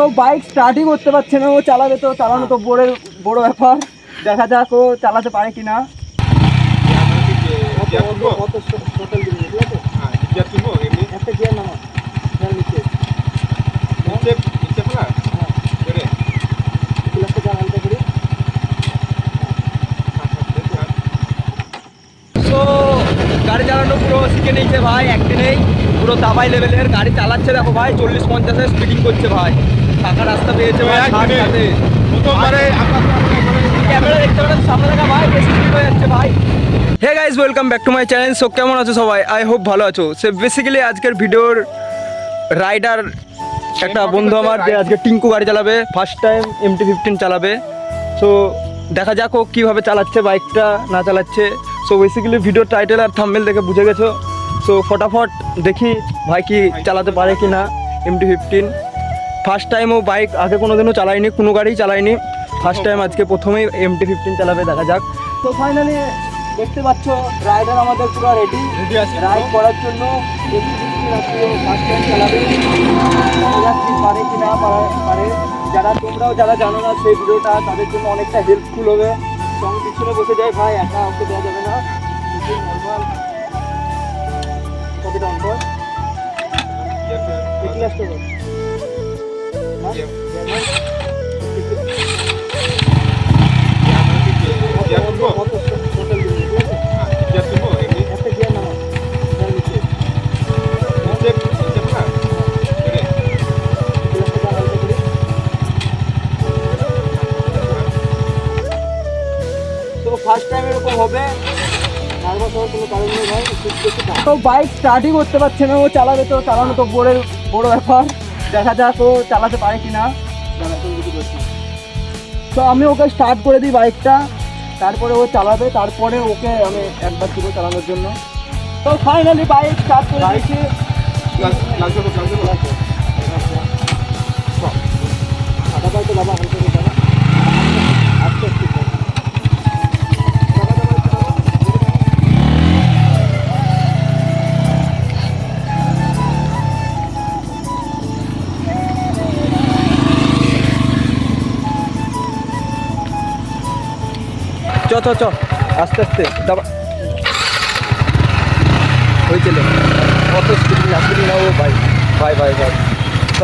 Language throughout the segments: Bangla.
তো বাইক স্টার্টই করতে পারছে না, ও চালাবে তো চালানো তো বড় ব্যাপার। দেখা যাক ও চালাতে পারে কিনা। একটা গিয়ার নামা নিচে তো গাড়ি চালানো পুরো শিখে নিয়েছে ভাই, একদিনেই পুরো দাবাই লেভেলের গাড়ি চালাচ্ছে। দেখো ভাই 40-50-এ স্পিডিং করছে ভাই, ফাঁকা রাস্তা পেয়েছে ভাই। ক্যামেরা দেখতে পারেন সামনে দেখা ভাই, বেশি স্পিড হয়ে যাচ্ছে ভাই। Hey guys, welcome back to my channel. So কেমন আছো সবাই? আই হোপ ভালো আছো। সে বেসিক্যালি আজকের ভিডিওর রাইডার একটা বন্ধু আমার, যে আজকে টিঙ্কু গাড়ি চালাবে, ফার্স্ট টাইম MT-15 চালাবে। সো দেখা যাক ও কীভাবে চালাচ্ছে বাইকটা না চালাচ্ছে। সো বেসিক্যালি ভিডিওর টাইটেল আর থাম্বনেল দেখে বুঝে গেছো। সো ফটাফট দেখি ভাই কি চালাতে পারে কি না। MT-15 ফার্স্ট টাইম ও বাইক আগে কোনো দিনও চালায়নি, কোনো গাড়িই চালায়নি, ফার্স্ট টাইম আজকে প্রথমেই MT-15 চালাবে। দেখা যাক। তো ফাইনালি দেখতে পাচ্ছ রাইডার আমাদের পুরো রেডি আছে রাইড করার জন্য। ফার্স্ট টাইম চালাবে, দেখা যাক কি পারে কি না পারে। তোমরাও যারা জানো না সেই ভিডিওটা তাদের জন্য অনেকটা হেল্পফুল হবে। তো আমি পিছনে বসে যাই ভাই, একা ওকে দেওয়া যাবে না। নর্মাল কপিটা অন কর, দেখি আসতে হবে। ফার্স্ট টাইম এরকম হবে, নার্ভাস হওয়ার কোনো কারণ নেই ভাই। তো বাইক স্টার্টই করতে পারছে না, ও চালাবে তো চালানো তো বড় ব্যাপার। দেখা যাক ও চালাতে পারে কিনা। তো আমি ওকে স্টার্ট করে দিই বাইকটা, তারপরে ও চালাবে, তারপরে ওকে আমি একবার দিব চালানোর জন্য। তো ফাইনালি বাইক স্টার্ট করে দিয়েছি। চ আস্তে আস্তে দাবা হয়েছিল। কত স্পিড আসবি না ও ভাই ভাই ভাই ভাই। চ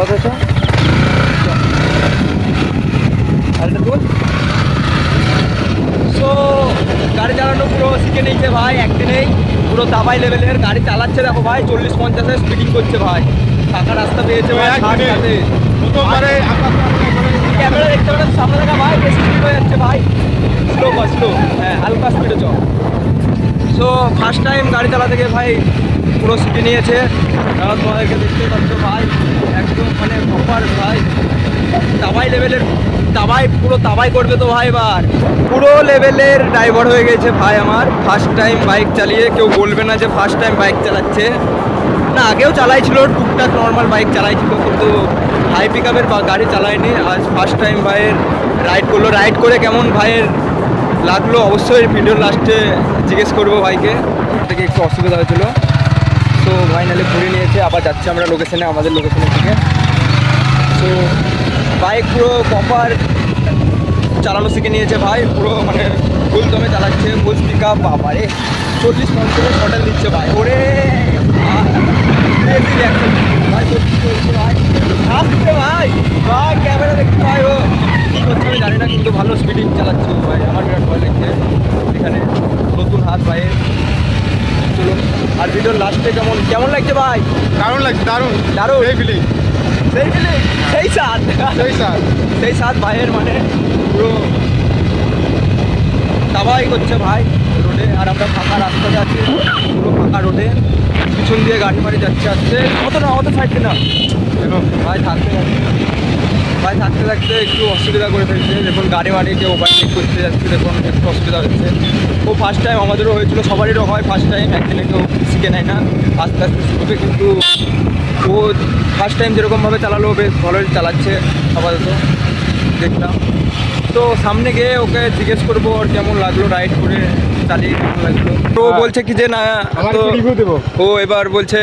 আরেকটা বল। সো গাড়ি চালানো পুরো শিখে নিয়েছে ভাই, একদিনেই পুরো দাবাই লেভেলের গাড়ি চালাচ্ছে। দেখো ভাই 40-50-এ স্পিডিং করছে ভাই, ফাঁকা রাস্তা পেয়েছে ভাই। ক্যামেরা দেখতে পারেন সামনে দেখা ভাই, বেশি স্পিড হয়ে যাচ্ছে ভাই। স্লো হ্যাঁ, হালকা স্পিডে চল। সো ফার্স্ট টাইম গাড়ি চালাতে গিয়ে ভাই পুরো শিখে নিয়েছে। তোমাদেরকে দেখতেই পাচ্ছ ভাই, একদম মানে প্রপার ভাই দাবাই লেভেলের পুরো দাবাই করবে তো ভাই। এবার পুরো লেভেলের ড্রাইভার হয়ে গেছে ভাই আমার, ফার্স্ট টাইম বাইক চালিয়ে। কেউ বলবে না যে ফার্স্ট টাইম বাইক চালাচ্ছে না, আগেও চালাইছিল টুকটাক নর্মাল বাইক চালাইছিল, কিন্তু হাই পিক আপের গাড়ি চালায়নি। আজ ফার্স্ট টাইম ভাইয়ের রাইড করলো। রাইড করে কেমন ভাইয়ের লাগলো অবশ্যই ভিডিওর লাস্টে জিজ্ঞেস করবো ভাইকে। থেকে একটু অসুবিধা হয়েছিল। তো ফাইনালি ঘুরে নিয়েছে, আবার যাচ্ছি আমরা লোকেশনে, আমাদের লোকেশনের থেকে। তো বাইক পুরো প্রপার চালানো শিখে নিয়েছে ভাই, পুরো মানে ফুল দমে চালাচ্ছে, ফুল পিক আপ। বাবারে 40-50 শটেল দিচ্ছে ভাই। ওরে ভাই আসছে ভাই ভাই, ক্যামেরা দেখতে ভাই ও কী করছে আমি জানি না, কিন্তু ভালো স্পিডিং চালাচ্ছে ভাই। আমার বিরাট ভয় লাগছে এখানে, নতুন হাত ভাইয়ের। চলুন আর ভিডিওর লাস্টে কেমন লাগছে ভাই? দারুণ লাগছে, দারুণ সেই ফিলিং সেই সাত ভাইয়ের, মানে পুরো দাবাই করছে ভাই রোডে। আর আমরা ফাঁকা রাস্তাতে আছি, পুরো ফাঁকা রোডে, পিছন দিয়ে গাড়ি মারি যাচ্ছে আসছে। অত সাইডে না ভাই, থাকতে একটু অসুবিধা করে ফেলছে। দেখুন গাড়ি মারিকে ওভারটেক করতে যাচ্ছে, দেখুন একটু অসুবিধা হচ্ছে। ও ফার্স্ট টাইম, আমাদেরও হয়েছিল, সবারইও হয় ফার্স্ট টাইম, একদিনে কেউ শিখে নেয় না, আস্তে আস্তে শিখবে। কিন্তু ও ফার্স্ট টাইম যেরকমভাবে চালালো বেশ ভালোই চালাচ্ছে আপাতত দেখলাম। তো সামনে গিয়ে ওকে জিজ্ঞেস করবো ওর কেমন লাগলো রাইড করে, চালিয়ে কেমন লাগলো। তো ও বলছে কি যে না তো ও এবার বলছে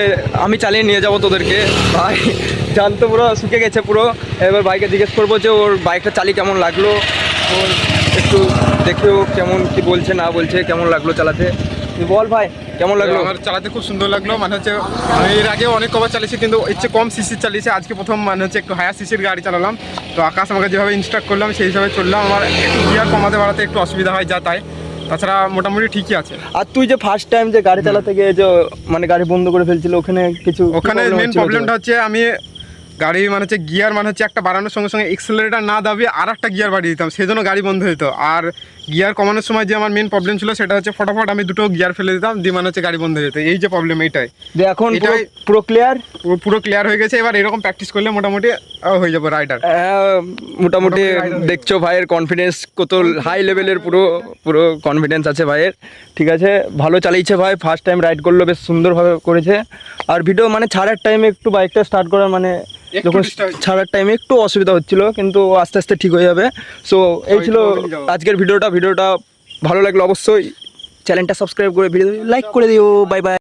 আমি চালিয়ে নিয়ে যাব তোদেরকে। ভাই জান তো পুরো শুকে গেছে পুরো। এবার বাইকে জিজ্ঞেস করবো যে ওর বাইকটা চালিয়ে কেমন লাগলো, ওর একটু দেখেও কেমন কি বলছে না বলছে, কেমন লাগলো চালাতে। তুই বল ভাই কেমন লাগলো? আমার চালাতে খুব সুন্দর লাগলো। মানে হচ্ছে আমি এর আগে অনেক কবার চালিয়েছি, কিন্তু ইচ্ছে কম সিসির চালিয়েছি। আজকে প্রথম মানে হচ্ছে একটু হায়ার সিসির গাড়ি চালালাম। তো আকাশ আমাকে যেভাবে ইনস্ট্রাক্ট করলাম সেই হিসাবে চললাম। আমার একটু গিয়ার কমাতে বাড়াতে একটু অসুবিধা হয় যা তাই, তাছাড়া মোটামুটি ঠিকই আছে। আর তুই যে ফার্স্ট টাইম যে গাড়ি চালাতে গিয়ে যে মানে গাড়ি বন্ধ করে ফেলছিল ওখানে কিছু ওখানে মেন প্রবলেমটা হচ্ছে আমি গাড়ি মানে হচ্ছে গিয়ার মানে হচ্ছে একটা বাড়ানোর সঙ্গে সঙ্গে এক্সেলারেটার না দাবিয়ে আর একটা গিয়ার বাড়িয়ে দিতাম, সেই জন্য গাড়ি বন্ধ হতো। আর গিয়ার কমানোর সময় যে আমার মেন প্রবলেম ছিল সেটা হচ্ছে ফটাফট আমি দুটো গিয়ার ফেলে দিতাম, দিয়ে মানে হচ্ছে গাড়ি বন্ধ হয়ে যেত। এই যে প্রবলেম এইটাই, যে এখন এটাই পুরো ক্লিয়ার, পুরো ক্লিয়ার হয়ে গেছে। এবার এরকম প্র্যাকটিস করলে মোটামুটি হয়ে যাবে রাইডার। মোটামুটি দেখছো ভাইয়ের কনফিডেন্স কত হাই লেভেলের, পুরো পুরো কনফিডেন্স আছে ভাইয়ের। ঠিক আছে, ভালো চালিয়েছে ভাই, ফার্স্ট টাইম রাইড করলো, বেশ সুন্দরভাবে করেছে। আর ভিডিও মানে ছাড়ার টাইমে একটু বাইকটা স্টার্ট করার মানে যখন ছাড়ার টাইমে একটু অসুবিধা হচ্ছিল, কিন্তু আস্তে আস্তে ঠিক হয়ে যাবে। সো এই ছিল আজকের ভিডিওটা ভালো লাগলো অবশ্যই চ্যানেলটা সাবস্ক্রাইব করে ভিডিও লাইক করে দিও। Bye bye.